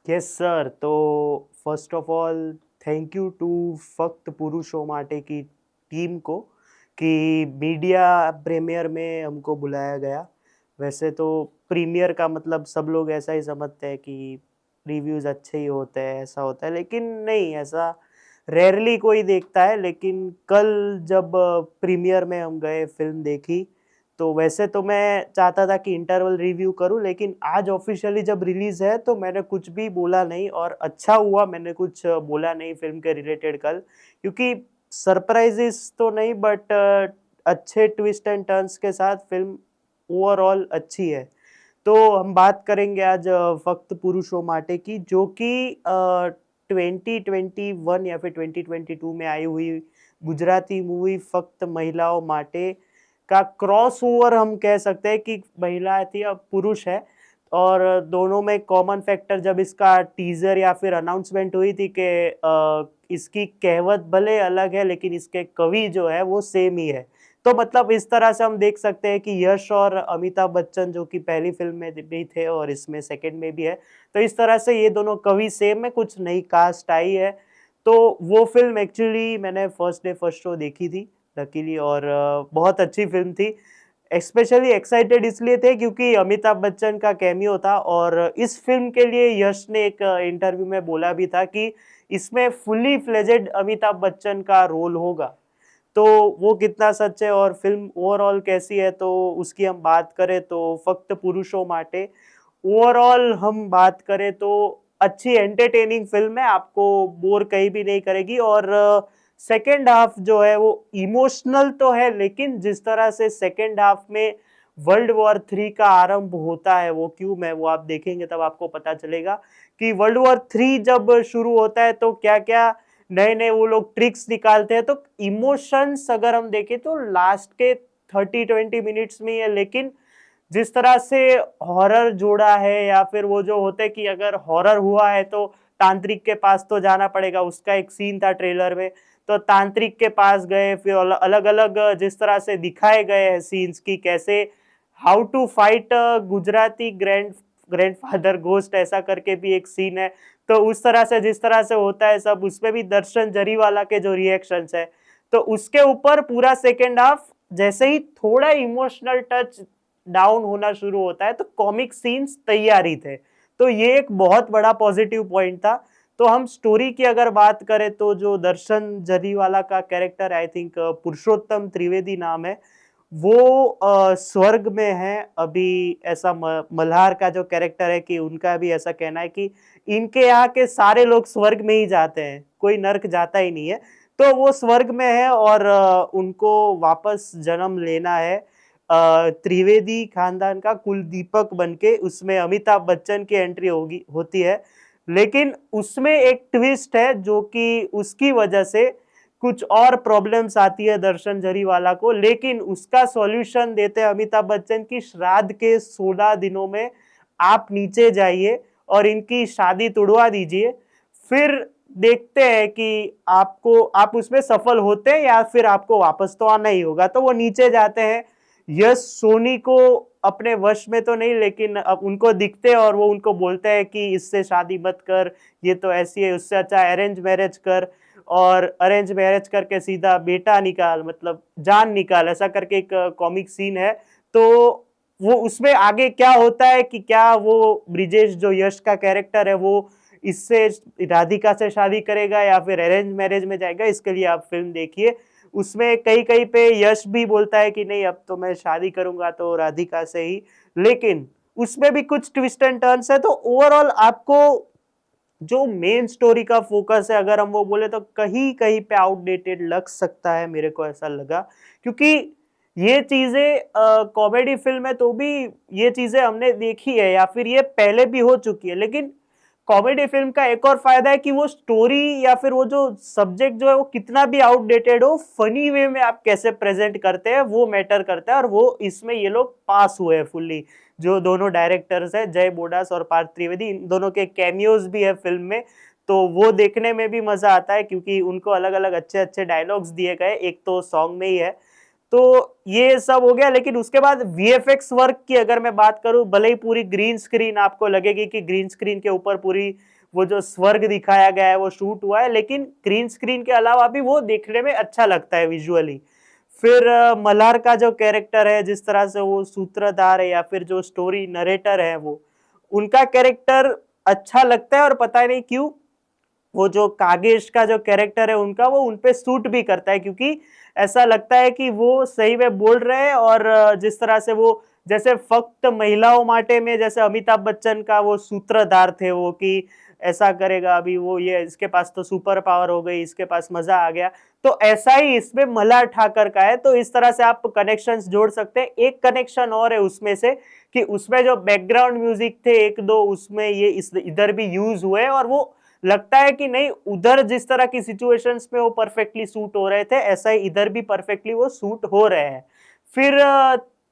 Yes sir. तो first of all thank you to फक्त पुरुषों माटे की टीम को कि मीडिया प्रीमियर में हमको बुलाया गया। वैसे तो प्रीमियर का मतलब सब लोग ऐसा ही समझते हैं कि रिव्यूज़ अच्छे ही होते हैं, ऐसा होता है, लेकिन नहीं, ऐसा रेयरली कोई देखता है। लेकिन कल जब प्रीमियर में हम गए, फ़िल्म देखी, तो वैसे तो मैं चाहता था कि इंटरवल रिव्यू करूँ, लेकिन आज ऑफ़िशियली जब रिलीज़ है तो मैंने कुछ भी बोला नहीं, और अच्छा हुआ मैंने कुछ बोला नहीं फ़िल्म के रिलेटेड कल, क्योंकि सरप्राइज़ेज़ तो नहीं, बट अच्छे ट्विस्ट एंड टर्न्स के साथ फ़िल्म ओवरऑल अच्छी है। तो हम बात करेंगे आज फ़क्त पुरुषों माटे की, जो कि 2021 या फिर 2022 में आई हुई गुजराती मूवी फ़क्त महिलाओं माटे का क्रॉसओवर हम कह सकते हैं कि महिला थी अब पुरुष है। और दोनों में कॉमन फैक्टर, जब इसका टीज़र या फिर अनाउंसमेंट हुई थी कि इसकी कहावत भले अलग है लेकिन इसके कवि जो है वो सेम ही है। तो मतलब इस तरह से हम देख सकते हैं कि यश और अमिताभ बच्चन, जो कि पहली फ़िल्म में भी थे और इसमें सेकंड में भी है, तो इस तरह से ये दोनों कवि सेम है, कुछ नई कास्ट आई है। तो वो फ़िल्म एक्चुअली मैंने फर्स्ट डे फर्स्ट शो देखी थी लकीली, और बहुत अच्छी फ़िल्म थी। स्पेशली एक्साइटेड इसलिए थे क्योंकि अमिताभ बच्चन का कैमियो था, और इस फ़िल्म के लिए यश ने एक इंटरव्यू में बोला भी था कि इसमें फुली फ्लेजेड अमिताभ बच्चन का रोल होगा। तो वो कितना सच है और फ़िल्म ओवरऑल कैसी है, तो उसकी हम बात करें तो फ़क्त पुरुषों माटे ओवरऑल हम बात करें तो अच्छी एंटरटेनिंग फ़िल्म है, आपको बोर कहीं भी नहीं करेगी। और सेकंड हाफ जो है वो इमोशनल तो है, लेकिन जिस तरह से सेकंड हाफ में वर्ल्ड वॉर 3 का आरंभ होता है, वो क्यों, मैं वो आप देखेंगे तब आपको पता चलेगा कि वर्ल्ड वॉर 3 जब शुरू होता है तो क्या-क्या नए-नए वो लोग ट्रिक्स निकालते हैं। तो इमोशंस अगर हम देखें तो लास्ट के 30-20 मिनट्स में ही है, लेकिन जिस तरह से हॉरर जोड़ा है, या फिर वो जो होता है कि अगर हॉरर हुआ है तो तांत्रिक के पास तो जाना पड़ेगा, उसका एक सीन था ट्रेलर में, तो तांत्रिक के पास गए, फिर अलग-अलग जिस तरह से दिखाए गए हैं सीन्स की कैसे how to fight Gujarati grandfather ghost, ऐसा करके भी एक सीन है। तो उस तरह से जिस तरह से होता है सब, उसमें भी दर्शन जरीवाला के जो रिएक्शंस है, तो उसके ऊपर पूरा सेकंड हाफ जैसे ही थोड़ा इमोशनल टच डाउन होना शुरू होता है तो कॉमिक सीन्स तैयार ही थे। तो ये एक बहुत बड़ा पॉजिटिव पॉइंट था। तो हम स्टोरी की अगर बात करें तो जो दर्शन जरीवाला का कैरेक्टर, आई थिंक पुरुषोत्तम त्रिवेदी नाम है, वो स्वर्ग में है अभी, ऐसा मल्हार का जो कैरेक्टर है कि उनका भी ऐसा कहना है कि इनके यहाँ के सारे लोग स्वर्ग में ही जाते हैं, कोई नर्क जाता ही नहीं है। तो वो स्वर्ग में है और उनको वापस जन्म लेना है त्रिवेदी खानदान का कुलदीपक बनके। उसमें अमिताभ बच्चन की एंट्री होगी होती है, लेकिन उसमें एक ट्विस्ट है जो कि उसकी वजह से कुछ और प्रॉब्लम्स आती है दर्शन जरीवाला को, लेकिन उसका सॉल्यूशन देते हैं अमिताभ बच्चन की श्राद्ध के 16 दिनों में आप नीचे जाइए और इनकी शादी तुड़वा दीजिए, फिर देखते हैं कि आपको आप उसमें सफल होते हैं या फिर आपको वापस तो आना ही होगा। तो वो नीचे जाते हैं, यश सोनी को अपने वश में तो नहीं, लेकिन अब उनको दिखते हैं और वो उनको बोलते हैं कि इससे शादी मत कर, ये तो ऐसी है, उससे अच्छा अरेंज मैरिज कर। और अरेंज मैरिज करके सीधा बेटा निकाल, मतलब जान निकाल, ऐसा करके एक कॉमिक सीन है। तो वो उसमें आगे क्या होता है कि क्या वो ब्रिजेश जो यश का कैरेक्टर है वो इससे राधिका से शादी करेगा या फिर अरेंज मैरिज में जाएगा, इसके लिए आप फिल्म देखिए। उसमें कहीं कहीं पे यश भी बोलता है कि नहीं, अब तो मैं शादी करूंगा तो राधिका से ही, लेकिन उसमें भी कुछ ट्विस्ट एंड टर्न्स है। तो ओवरऑल आपको जो मेन स्टोरी का फोकस है, अगर हम वो बोले, तो कहीं कहीं पे आउटडेटेड लग सकता है, मेरे को ऐसा लगा, क्योंकि ये चीजें कॉमेडी फिल्म है तो भी ये चीजें हमने देखी है या फिर ये पहले भी हो चुकी है, लेकिन कॉमेडी फिल्म का एक और फायदा है कि वो स्टोरी या फिर वो जो सब्जेक्ट जो है वो कितना भी आउटडेटेड हो, फनी वे में आप कैसे प्रेजेंट करते हैं वो मैटर करता है, और वो इसमें ये लोग पास हुए हैं फुल्ली। जो दोनों डायरेक्टर्स है, जय बोडास और पार्थ त्रिवेदी, इन दोनों के कैमियोज भी है फिल्म में, तो वो देखने में भी मजा आता है क्योंकि उनको अलग अलग अच्छे अच्छे डायलॉग्स दिए गए, एक तो सॉन्ग में ही है। तो ये सब हो गया, लेकिन उसके बाद वीएफएक्स वर्क की अगर मैं बात करूं, भले ही पूरी ग्रीन स्क्रीन आपको लगेगी कि ग्रीन स्क्रीन के ऊपर पूरी वो जो स्वर्ग दिखाया गया है वो शूट हुआ है, लेकिन ग्रीन स्क्रीन के अलावा भी वो देखने में अच्छा लगता है विजुअली। फिर मल्हार का जो कैरेक्टर है, जिस तरह से वो सूत्रधार है या फिर जो स्टोरी नरेटर है, वो उनका कैरेक्टर अच्छा लगता है और पता नहीं क्यों वो जो कागेश का जो कैरेक्टर है उनका, वो उनपे सूट भी करता है, क्योंकि ऐसा लगता है कि वो सही में बोल रहे हैं। और जिस तरह से वो जैसे फक्त महिलाओं माटे में जैसे अमिताभ बच्चन का वो सूत्रधार थे वो, कि ऐसा करेगा अभी वो, ये इसके पास तो सुपर पावर हो गई, इसके पास मजा आ गया, तो ऐसा ही इसमें मल्हार ठाकर का है। तो इस तरह से आप कनेक्शंस जोड़ सकते हैं। एक कनेक्शन और है उसमें से, कि उसमें जो बैकग्राउंड म्यूजिक थे एक दो, उसमें ये इधर भी यूज हुए, और वो लगता है कि नहीं, उधर जिस तरह की सिचुएशंस में वो परफेक्टली सूट हो रहे थे, ऐसा ही इधर भी परफेक्टली वो सूट हो रहे हैं। फिर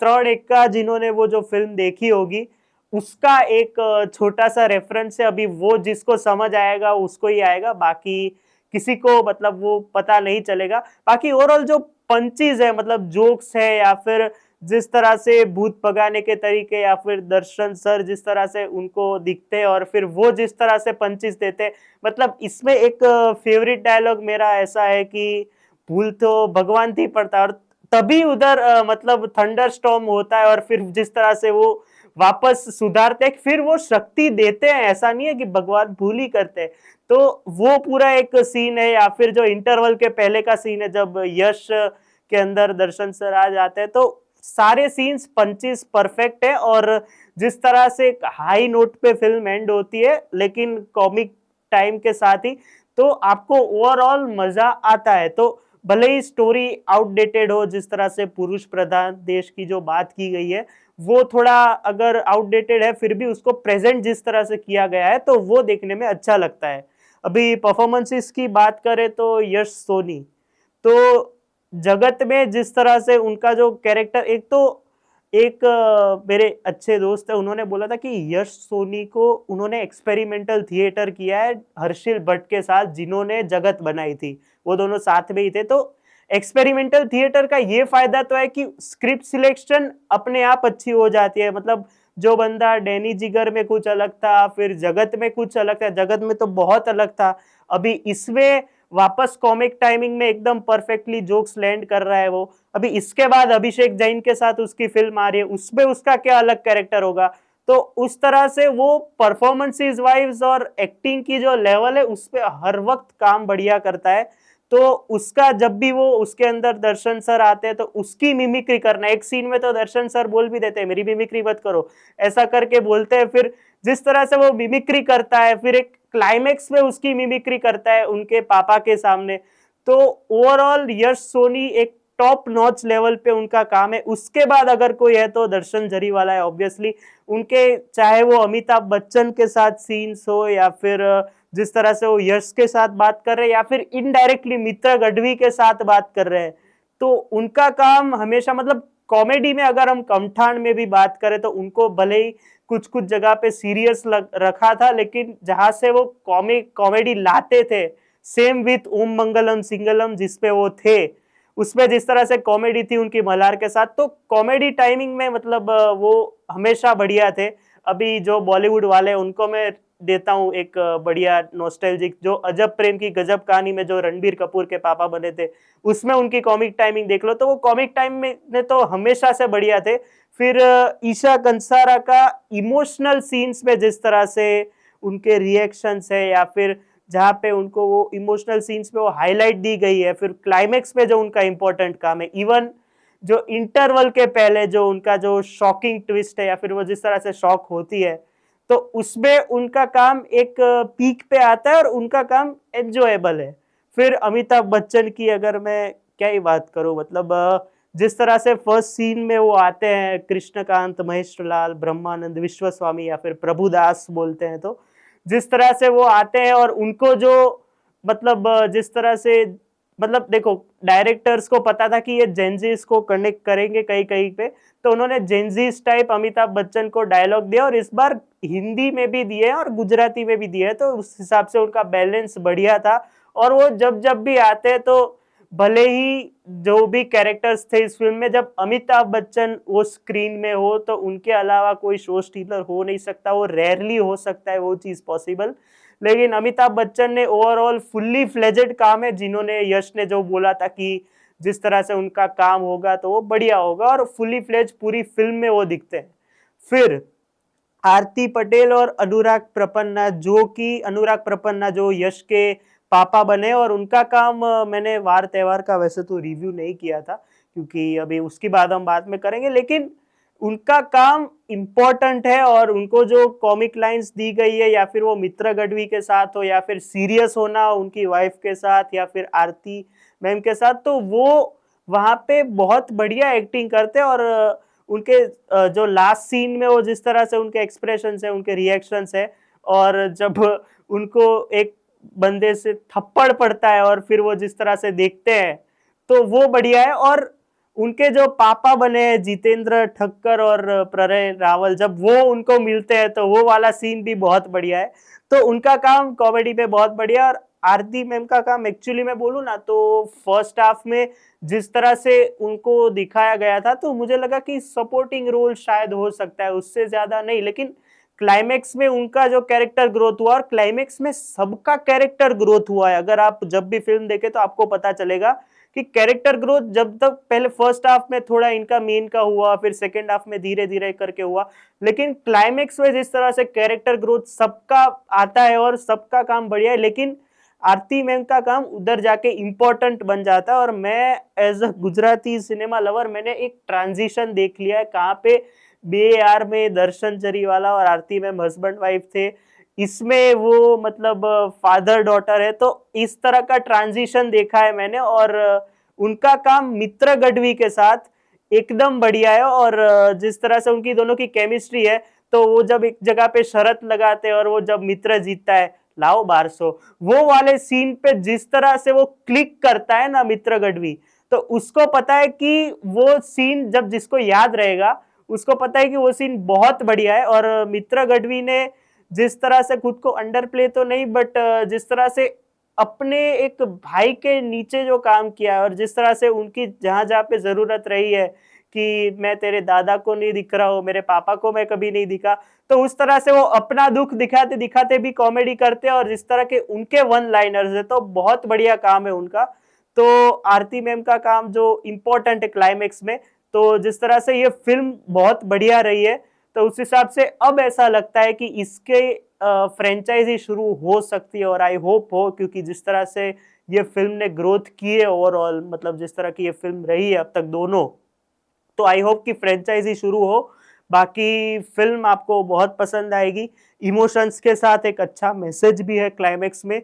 त्रण एक्का जिन्होंने वो जो फिल्म देखी होगी, उसका एक छोटा सा रेफरेंस है, अभी वो जिसको समझ आएगा उसको ही आएगा, बाकी किसी को मतलब वो पता नहीं चलेगा। बाकी ओवरऑल जो पंचीज है, मतलब जोक्स है, या फिर जिस तरह से भूत भगाने के तरीके, या फिर दर्शन सर जिस तरह से उनको दिखते हैं और फिर वो जिस तरह से पंचेस देते, मतलब इसमें एक फेवरेट डायलॉग मेरा ऐसा है कि भूल तो भगवान थी पड़ता, और तभी उधर मतलब थंडर स्टॉर्म होता है, और फिर जिस तरह से वो वापस सुधारते हैं, फिर वो शक्ति देते हैं, ऐसा नहीं है कि भगवान भूल ही करते हैं। तो वो पूरा एक सीन है। या फिर जो इंटरवल के पहले का सीन है, जब यश के अंदर दर्शन सर आ जाते हैं, तो सारे सीन्स पंचेस परफेक्ट है। और जिस तरह से एक हाई नोट पे फिल्म एंड होती है, लेकिन कॉमिक टाइम के साथ ही, तो आपको ओवरऑल मजा आता है। तो भले ही स्टोरी आउटडेटेड हो, जिस तरह से पुरुष प्रधान देश की जो बात की गई है वो थोड़ा अगर आउटडेटेड है, फिर भी उसको प्रेजेंट जिस तरह से किया गया है, तो वो देखने में अच्छा लगता है। अभी परफॉर्मेंसेस की बात करें तो यश सोनी, तो जगत में जिस तरह से उनका जो कैरेक्टर, एक तो एक मेरे अच्छे दोस्त है, उन्होंने बोला था कि यश सोनी को उन्होंने एक्सपेरिमेंटल थिएटर किया है हर्षिल भट्ट के साथ, जिन्होंने जगत बनाई थी, वो दोनों साथ में ही थे। तो एक्सपेरिमेंटल थिएटर का ये फायदा तो है कि स्क्रिप्ट सिलेक्शन अपने आप अच्छी हो जाती है। मतलब जो बंदा डैनी जिगर में कुछ अलग था, फिर जगत में कुछ अलग था, जगत में तो बहुत अलग था, अभी इसमें वापस कॉमिक टाइमिंग में एकदम परफेक्टली जोक्स लैंड कर रहा है वो। अभी इसके बाद अभिषेक जैन के साथ उसकी फिल्म आ रही है, उसमें उसका क्या अलग कैरेक्टर होगा। तो उस तरह से वो परफॉर्मेंसेस वाइज और एक्टिंग की जो लेवल है, उस पर हर वक्त काम बढ़िया करता है। तो उसका जब भी वो उसके अंदर दर्शन सर आते हैं, तो उसकी मिमिक्री करना, एक सीन में तो दर्शन सर बोल भी देते हैं मेरी मिमिक्री मत करो, ऐसा करके बोलते हैं। फिर जिस तरह से वो मिमिक्री करता है, फिर एक क्लाइमेक्स में उसकी मिमिक्री करता है उनके पापा के सामने। तो ओवरऑल यश सोनी एक टॉप नॉच लेवल पे उनका काम है। उसके बाद अगर कोई है तो दर्शन झरीवाला है ऑब्वियसली। उनके चाहे वो अमिताभ बच्चन के साथ सीन्स हो, या फिर जिस तरह से वो यश के साथ बात कर रहे हैं, या फिर इनडायरेक्टली मित्र गढ़वी के साथ बात कर रहे हैं, तो उनका काम हमेशा, मतलब कॉमेडी में अगर हम कमठान में भी बात करें, तो उनको भले ही कुछ कुछ जगह पे सीरियस रखा था, लेकिन जहां से वो कॉमेडी लाते थे, सेम विथ ओम मंगलम सिंगलम जिसपे वो थे, उसमें जिस तरह से कॉमेडी थी उनकी मल्हार के साथ, तो कॉमेडी टाइमिंग में मतलब वो हमेशा बढ़िया थे। अभी जो बॉलीवुड वाले उनको मैं देता हूँ एक बढ़िया नॉस्टैल्जिक, जो अजब प्रेम की गजब कहानी में जो रणबीर कपूर के पापा बने थे, उसमें उनकी कॉमिक टाइमिंग देख लो, तो वो कॉमिक टाइम में तो हमेशा से बढ़िया थे। फिर ईशा कंसारा का इमोशनल सीन्स में जिस तरह से उनके रिएक्शंस है, या फिर जहाँ पे उनको वो इमोशनल सीन्स में वो हाईलाइट दी गई है, फिर क्लाइमेक्स में जो उनका इंपॉर्टेंट काम है, इवन जो इंटरवल के पहले जो उनका जो शॉकिंग ट्विस्ट है, या फिर वो जिस तरह से शॉक होती है, तो उसमें उनका काम एक पीक पे आता है और उनका काम एंजॉयबल है। फिर अमिताभ बच्चन की अगर मैं क्या ही बात करूं, मतलब जिस तरह से फर्स्ट सीन में वो आते हैं, कृष्णकांत, महेश्वरलाल, ब्रह्मानंद, विश्वस्वामी, या फिर प्रभुदास बोलते हैं, तो जिस तरह से वो आते हैं और उनको जो मतलब जिस तरह से, मतलब देखो डायरेक्टर्स को पता था कि ये जेनजीस को कनेक्ट करेंगे कहीं कहीं पे, तो उन्होंने जेनजीस टाइप अमिताभ बच्चन को डायलॉग दिया, और इस बार हिंदी में भी दिए और गुजराती में भी दिए, तो उस हिसाब से उनका बैलेंस बढ़िया था। और वो जब जब भी आते हैं, तो भले ही जो भी कैरेक्टर्स थे इस फिल्म में, जब अमिताभ बच्चन वो स्क्रीन में हो, तो उनके अलावा कोई शो स्टीलर हो नहीं सकता, वो रेयरली हो सकता है वो चीज पॉसिबल। लेकिन अमिताभ बच्चन ने ओवरऑल फुल्ली फ्लेजेड काम है, जिन्होंने यश ने जो बोला था कि जिस तरह से उनका काम होगा तो वो बढ़िया होगा, और फुल्ली फ्लेज पूरी फिल्म में वो दिखते हैं। फिर आरती पटेल और अनुराग प्रपन्ना, जो कि अनुराग प्रपन्ना जो यश के पापा बने, और उनका काम मैंने वार त्योहार का वैसे तो रिव्यू नहीं किया था क्योंकि अभी उसकी बात हम बाद में करेंगे, लेकिन उनका काम इम्पोर्टेंट है, और उनको जो कॉमिक लाइंस दी गई है, या फिर वो मित्र गढ़वी के साथ हो, या फिर सीरियस होना उनकी वाइफ के साथ, या फिर आरती मैम के साथ, तो वो वहां पे बहुत बढ़िया एक्टिंग करते हैं। और उनके जो लास्ट सीन में वो जिस तरह से उनके एक्सप्रेशन है, उनके रिएक्शंस है, और जब उनको एक बंदे से थप्पड़ पड़ता है और फिर वो जिस तरह से देखते हैं, तो वो बढ़िया है। और उनके जो पापा बने हैं जितेंद्र ठक्कर और प्रलय रावल, जब वो उनको मिलते हैं तो वो वाला सीन भी बहुत बढ़िया है। तो उनका काम कॉमेडी में बहुत बढ़िया। और आरती मैम का काम एक्चुअली मैं बोलूँ ना, तो फर्स्ट हाफ में जिस तरह से उनको दिखाया गया था, तो मुझे लगा कि सपोर्टिंग रोल शायद हो सकता है, उससे ज्यादा नहीं। लेकिन क्लाइमेक्स में उनका जो कैरेक्टर ग्रोथ हुआ, और क्लाइमेक्स में सबका कैरेक्टर ग्रोथ हुआ है, अगर आप जब भी फिल्म देखे तो आपको पता चलेगा कि कैरेक्टर ग्रोथ जब तक पहले फर्स्ट हाफ में थोड़ा इनका मेन का हुआ, फिर सेकेंड हाफ में धीरे धीरे करके हुआ, लेकिन क्लाइमेक्स में जिस तरह से कैरेक्टर ग्रोथ सबका आता है और सबका काम बढ़िया है। लेकिन आरती मैम का काम उधर जाके इंपॉर्टेंट बन जाता है। और मैं as a Gujarati cinema lover, मैंने एक ट्रांजिशन देख लिया है, कहाँ पे BAR में दर्शन जरीवाला और आरती मैम हस्बैंड वाइफ थे, इसमें वो मतलब फादर डॉटर है, तो इस तरह का ट्रांजिशन देखा है मैंने। और उनका काम मित्र गढ़वी के साथ एकदम बढ़िया है। और जिस तरह से उनकी दोनों की केमिस्ट्री है, तो वो जब एक जगह पे शर्त लगाते हैं और वो जब मित्र जीतता है, लाओ 1200, वो वाले सीन पे जिस तरह से वो क्लिक करता है ना मित्र गढ़वी, तो उसको पता है कि वो सीन जब जिसको याद रहेगा, उसको पता है कि वो सीन बहुत बढ़िया है। और मित्र गढ़वी ने जिस तरह से खुद को अंडर प्ले तो नहीं, बट जिस तरह से अपने एक भाई के नीचे जो काम किया है, और जिस तरह से उनकी जहां जहां पे जरूरत रही है कि मैं तेरे दादा को नहीं दिख रहा हूँ, मेरे पापा को मैं कभी नहीं दिखा, तो उस तरह से वो अपना दुख दिखाते दिखाते भी कॉमेडी करते हैं। और जिस तरह के उनके वन लाइनर्स है, तो बहुत बढ़िया काम है उनका। तो आरती मैम का काम जो इम्पोर्टेंट है क्लाइमेक्स में, तो जिस तरह से ये फिल्म बहुत बढ़िया रही है, तो उस हिसाब से अब ऐसा लगता है कि इसके फ्रेंचाइजी शुरू हो सकती है, और आई होप हो, क्योंकि जिस तरह से ये फिल्म ने ग्रोथ की है ओवरऑल, मतलब जिस तरह की ये फिल्म रही है अब तक दोनों, तो आई होप कि फ्रेंचाइजी शुरू हो। बाकी फिल्म आपको बहुत पसंद आएगी, इमोशंस के साथ एक अच्छा मैसेज भी है क्लाइमेक्स में,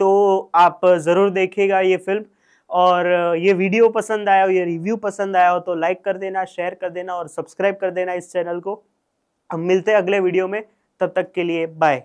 तो आप जरूर देखिएगा ये फिल्म। और ये वीडियो पसंद आया हो, ये रिव्यू पसंद आया हो, तो लाइक कर देना, शेयर कर देना और सब्सक्राइब कर देना इस चैनल को। हम मिलते हैं अगले वीडियो में, तब तक के लिए बाय।